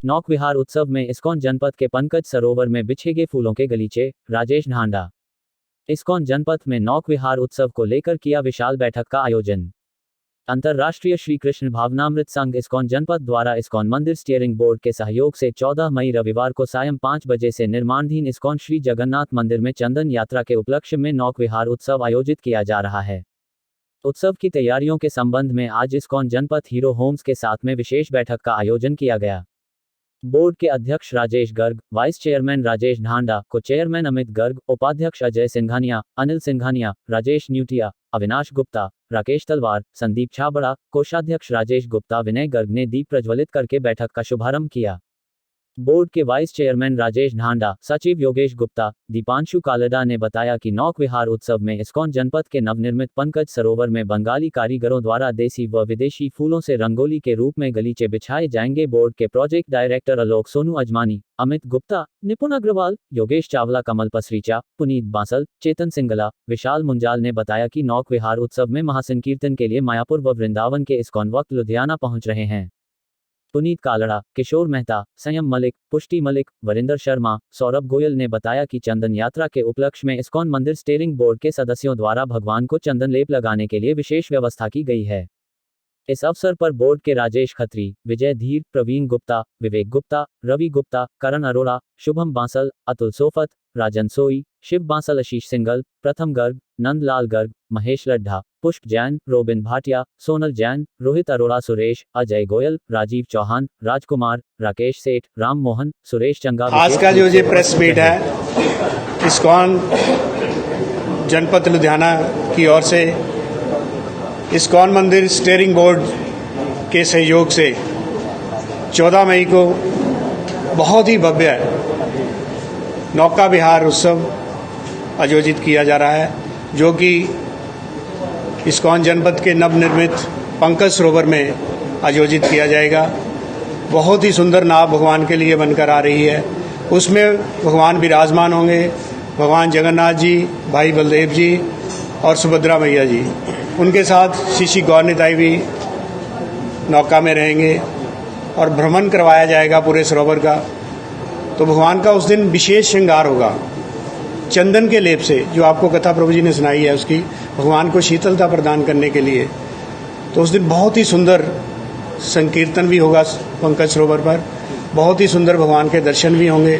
नौक विहार उत्सव में इस्कॉन जनपद के पंकज सरोवर में बिछेगे फूलों के गलीचे, राजेश ढांडा। इस्कॉन जनपद में नौक विहार उत्सव को लेकर किया विशाल बैठक का आयोजन। अंतर्राष्ट्रीय श्री कृष्ण भावनामृत संघ इस्कॉन जनपद द्वारा इस्कॉन मंदिर स्टीयरिंग बोर्ड के सहयोग से 14 मई रविवार को सायं 5 बजे से निर्माणाधीन इस्कॉन श्री जगन्नाथ मंदिर में चंदन यात्रा के उपलक्ष्य में नौक विहार उत्सव आयोजित किया जा रहा है। उत्सव की तैयारियों के संबंध में आज इस्कॉन जनपद हीरो होम्स के साथ में विशेष बैठक का आयोजन किया गया। बोर्ड के अध्यक्ष राजेश गर्ग, वाइस चेयरमैन राजेश ढांडा, को चेयरमैन अमित गर्ग, उपाध्यक्ष अजय सिंघानिया, अनिल सिंघानिया, राजेश न्यूटिया, अविनाश गुप्ता, राकेश तलवार, संदीप छाबड़ा, कोषाध्यक्ष राजेश गुप्ता, विनय गर्ग ने दीप प्रज्वलित करके बैठक का शुभारंभ किया। बोर्ड के वाइस चेयरमैन राजेश ढांडा, सचिव योगेश गुप्ता, दीपांशु कालड़ा ने बताया कि नौक विहार उत्सव में इस्कॉन जनपद के नवनिर्मित पंकज सरोवर में बंगाली कारीगरों द्वारा देसी व विदेशी फूलों से रंगोली के रूप में गलीचे बिछाए जाएंगे। बोर्ड के प्रोजेक्ट डायरेक्टर आलोक सोनू अजमानी, अमित गुप्ता, निपुण अग्रवाल, योगेश चावला, कमल पसरीचा, पुनीत बांसल, चेतन सिंगला, विशाल मुंजाल ने बताया कि नौक विहार उत्सव में महासंकीर्तन के लिए मायापुर व वृंदावन के इस्कॉन वक्त लुधियाना पहुंच रहे हैं। पुनीत कालड़ा, किशोर मेहता, संयम मलिक, पुष्टि मलिक, वरिंदर शर्मा, सौरभ गोयल ने बताया कि चंदन यात्रा के उपलक्ष्य में इस्कॉन मंदिर स्टीयरिंग बोर्ड के सदस्यों द्वारा भगवान को चंदन लेप लगाने के लिए विशेष व्यवस्था की गई है। इस अवसर पर बोर्ड के राजेश खत्री, विजय धीर, प्रवीण गुप्ता, विवेक गुप्ता, रवि गुप्ता, करण अरोड़ा, शुभम बांसल, अतुल सोफत, राजन सोई, शिव बांसल, आशीष सिंगल, प्रथम गर्ग, नंदलाल गर्ग, महेश लड्ढा, पुष्प जैन, रोबिन भाटिया, सोनल जैन, रोहित अरोड़ा, सुरेश, अजय गोयल, राजीव चौहान, राजकुमार, राकेश सेठ, राम मोहन, सुरेश चंगा। आज का जो ये प्रेस मीट है इस्कॉन जनपद लुधियाना की ओर से इस्कॉन मंदिर स्टीयरिंग बोर्ड के सहयोग से 14 मई को बहुत ही भव्य नौका विहार उत्सव आयोजित किया जा रहा है, जो कि इस्कॉन जनपद के नवनिर्मित पंकज सरोवर में आयोजित किया जाएगा। बहुत ही सुंदर नाव भगवान के लिए बनकर आ रही है। उसमें भगवान विराजमान होंगे, भगवान जगन्नाथ जी, भाई बलदेव जी और सुभद्रा मैया जी। उनके साथ श्री गौर निताई भी नौका में रहेंगे और भ्रमण करवाया जाएगा पूरे सरोवर का। तो भगवान का उस दिन विशेष श्रृंगार होगा चंदन के लेप से, जो आपको कथा प्रभु जी ने सुनाई है, उसकी भगवान को शीतलता प्रदान करने के लिए। तो उस दिन बहुत ही सुंदर संकीर्तन भी होगा पंकज सरोवर पर, बहुत ही सुंदर भगवान के दर्शन भी होंगे।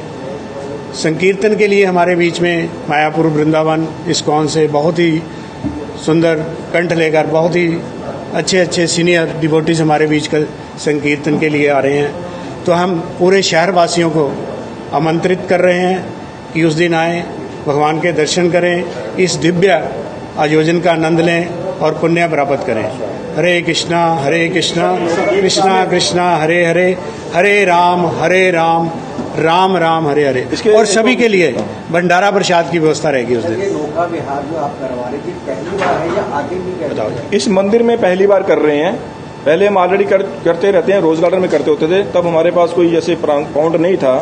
संकीर्तन के लिए हमारे बीच में मायापुर वृंदावन इस्कॉन से बहुत ही सुंदर कंठ लेकर बहुत ही अच्छे सीनियर डिवोटीज हमारे बीच का संकीर्तन के लिए आ रहे हैं। तो हम पूरे शहर वासियों को आमंत्रित कर रहे हैं कि उस दिन आएँ, भगवान के दर्शन करें, इस दिव्य आयोजन का आनंद लें और पुण्य प्राप्त करें। हरे कृष्णा कृष्णा कृष्णा हरे हरे, हरे राम राम राम हरे हरे। और सभी के लिए भंडारा प्रसाद की व्यवस्था रहेगी उस दिन। नौका विहार जो आप करवा रहे थे, पहली बार है या आगे भी बताओ? इस मंदिर में पहली बार कर रहे हैं। पहले हम ऑलरेडी करते रहते हैं, रोज गार्डन में करते होते थे, तब हमारे पास कोई ऐसे पाउंड नहीं था।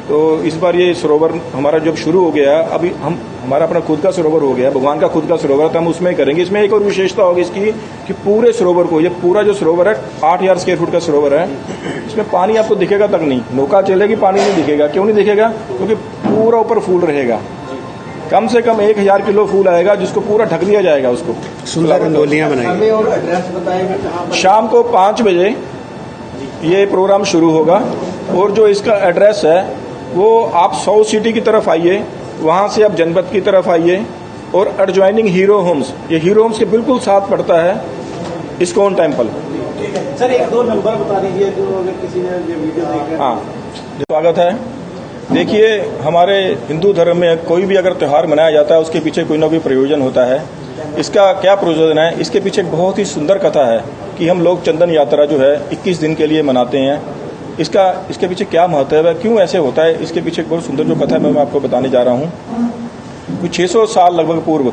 तो इस बार ये सरोवर हमारा जब शुरू हो गया, अभी हमारा अपना खुद का सरोवर हो गया, भगवान का खुद का सरोवर, तो हम उसमें करेंगे। इसमें एक और विशेषता होगी इसकी कि पूरे सरोवर को, ये पूरा जो सरोवर है 8000 स्क्वायर फुट का सरोवर है, इसमें पानी आपको दिखेगा तक नहीं। नौका चलेगी, पानी नहीं दिखेगा। क्यों नहीं दिखेगा? क्योंकि पूरा ऊपर फूल रहेगा। कम से कम 1000 किलो फूल आएगा, जिसको पूरा ढक दिया जाएगा। उसको सुंदर रंगोलियां बनाएंगे। और एड्रेस बताएंगे। शाम को 5 बजे ये प्रोग्राम शुरू होगा। और जो इसका एड्रेस है वो आप साउथ सिटी की तरफ आइए, वहां से आप जनपद की तरफ आइए और एडजॉइनिंग हीरो होम्स, ये हीरो होम्स के बिल्कुल साथ पड़ता है इस्कॉन टेम्पल। सर 1-2 नंबर बता दीजिए, जो अगर किसी ने ये वीडियो देखा। हाँ, स्वागत है। देखिए, हमारे हिंदू धर्म में कोई भी अगर त्यौहार मनाया जाता है, उसके पीछे कोई ना कोई प्रयोजन होता है। इसका क्या प्रयोजन है? इसके पीछे एक बहुत ही सुंदर कथा है कि हम लोग चंदन यात्रा जो है 21 दिन के लिए मनाते हैं। इसके पीछे क्या महत्व है, क्यों ऐसे होता है, इसके पीछे एक बहुत सुंदर जो कथा है मैं आपको बताने जा रहा हूँ। कुछ 600 साल लगभग पूर्व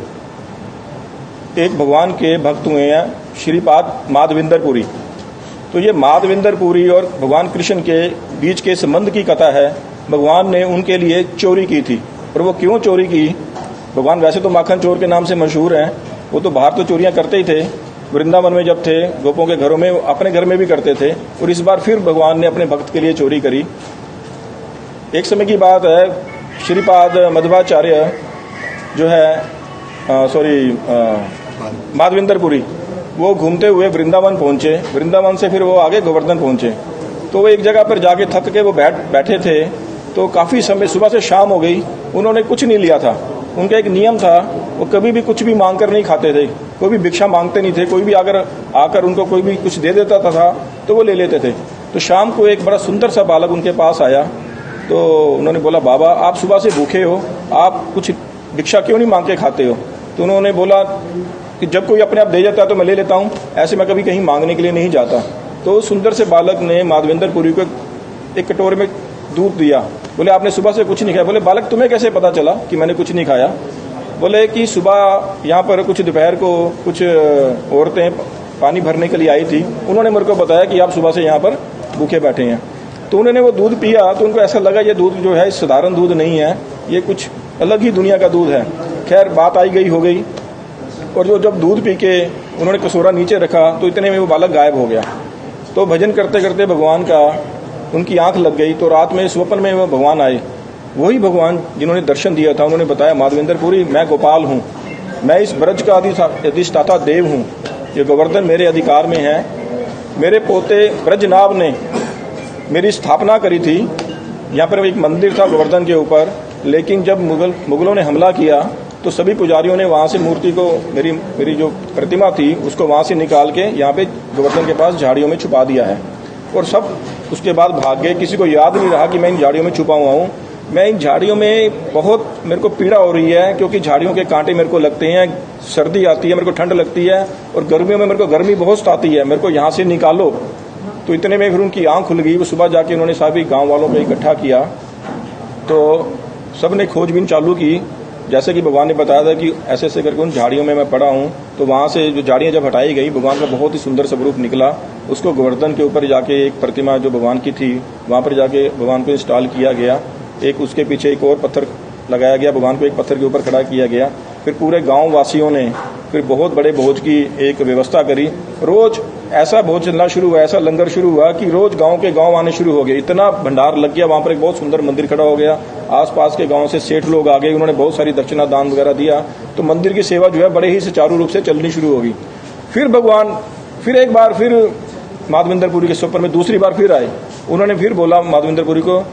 एक भगवान के भक्त हुए हैं श्रीपाद माधवेंद्रपुरी। तो ये माधवेंद्रपुरी और भगवान कृष्ण के बीच के संबंध की कथा है। भगवान ने उनके लिए चोरी की थी। और वो क्यों चोरी की? भगवान वैसे तो माखन चोर के नाम से मशहूर हैं, वो तो बाहर तो चोरियां करते ही थे, वृंदावन में जब थे, गोपों के घरों में, अपने घर में भी करते थे, और इस बार फिर भगवान ने अपने भक्त के लिए चोरी करी। एक समय की बात है, श्रीपाद मध्वाचार्य जो है माधवेंद्रपुरी, वो घूमते हुए वृंदावन पहुंचे। वृंदावन से फिर वो आगे गोवर्धन पहुंचे। तो वो एक जगह पर जाके थक के वो बैठे थे। तो काफ़ी समय, सुबह से शाम हो गई, उन्होंने कुछ नहीं लिया था। उनका एक नियम था, वो कभी भी कुछ भी मांग कर नहीं खाते थे, कोई भी भिक्षा मांगते नहीं थे। कोई भी आकर उनको कोई भी कुछ दे देता था तो वो ले लेते थे। तो शाम को एक बड़ा सुंदर सा बालक उनके पास आया। तो उन्होंने बोला, बाबा आप सुबह से भूखे हो, आप कुछ भिक्षा क्यों नहीं मांग के खाते हो? तो उन्होंने बोला कि जब कोई अपने आप दे जाता है तो मैं ले लेता हूँ, ऐसे मैं कभी कहीं मांगने के लिए नहीं जाता। तो सुंदर से बालक ने माधवेंद्रपुरी को एक कटोरे में दूध दिया। बोले, आपने सुबह से कुछ नहीं खाया? बोले, बालक तुम्हें कैसे पता चला कि मैंने कुछ नहीं खाया? बोले कि सुबह यहाँ पर कुछ दोपहर को कुछ औरतें पानी भरने के लिए आई थी, उन्होंने मेरे को बताया कि आप सुबह से यहाँ पर भूखे बैठे हैं। तो उन्होंने वो दूध पिया तो उनको ऐसा लगा ये दूध जो है साधारण दूध नहीं है, ये कुछ अलग ही दुनिया का दूध है। खैर बात आई गई हो गई, और जब दूध पी के उन्होंने कटोरा नीचे रखा तो इतने में वो बालक गायब हो गया। तो भजन करते करते भगवान का उनकी आंख लग गई। तो रात में स्वप्न में वो भगवान आए, वही भगवान जिन्होंने दर्शन दिया था। उन्होंने बताया, माधवेंद्रपुरी मैं गोपाल हूँ, मैं इस ब्रज का अधिष्ठाता देव हूँ, ये गोवर्धन मेरे अधिकार में है। मेरे पोते ब्रजनाभ ने मेरी स्थापना करी थी। यहाँ पर एक मंदिर था गोवर्धन के ऊपर, लेकिन जब मुगलों ने हमला किया तो सभी पुजारियों ने वहाँ से मूर्ति को, मेरी जो प्रतिमा थी उसको वहाँ से निकाल के यहाँ पे गोवर्धन के पास झाड़ियों में छुपा दिया है। और सब उसके बाद भाग गए। किसी को याद नहीं रहा कि मैं इन झाड़ियों में छुपा हुआ हूँ। मैं इन झाड़ियों में बहुत मेरे को पीड़ा हो रही है, क्योंकि झाड़ियों के कांटे मेरे को लगते हैं, सर्दी आती है, मेरे को ठंड लगती है, और गर्मियों में मेरे को गर्मी बहुत सताती है, मेरे को यहाँ से निकालो। तो इतने में फिर उनकी आंख खुल गई। वो सुबह जाके उन्होंने सभी गाँव वालों को इकट्ठा किया। तो सब ने खोजबीन चालू की, जैसे कि भगवान ने बताया था कि ऐसे ऐसे करके उन झाड़ियों में मैं पड़ा हूँ। तो वहाँ से जो झाड़ियाँ जब हटाई गई, भगवान का बहुत ही सुंदर स्वरूप निकला। उसको गोवर्धन के ऊपर जाके एक प्रतिमा जो भगवान की थी वहाँ पर जाके भगवान को इंस्टॉल किया गया। एक उसके पीछे एक और पत्थर लगाया गया, भगवान को एक पत्थर के ऊपर खड़ा किया गया। फिर पूरे गाँव वासियों ने फिर बहुत बड़े भोज की एक व्यवस्था करी। रोज ऐसा भोज चलना शुरू हुआ, ऐसा लंगर शुरू हुआ कि रोज गांव के गांव आने शुरू हो गए। इतना भंडार लग गया, वहां पर एक बहुत सुंदर मंदिर खड़ा हो गया। आसपास के गांव से सेठ लोग आ गए, उन्होंने बहुत सारी दक्षिणा दान वगैरह दिया। तो मंदिर की सेवा जो है बड़े ही सुचारू रूप से चलनी शुरू होगी। फिर भगवान फिर एक बार फिर माधवेंद्रपुरी के स्वप्न में दूसरी बार फिर आए। उन्होंने फिर बोला माधवेंद्रपुरी को,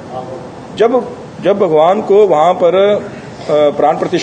जब भगवान को वहां पर प्राण प्रतिष्ठा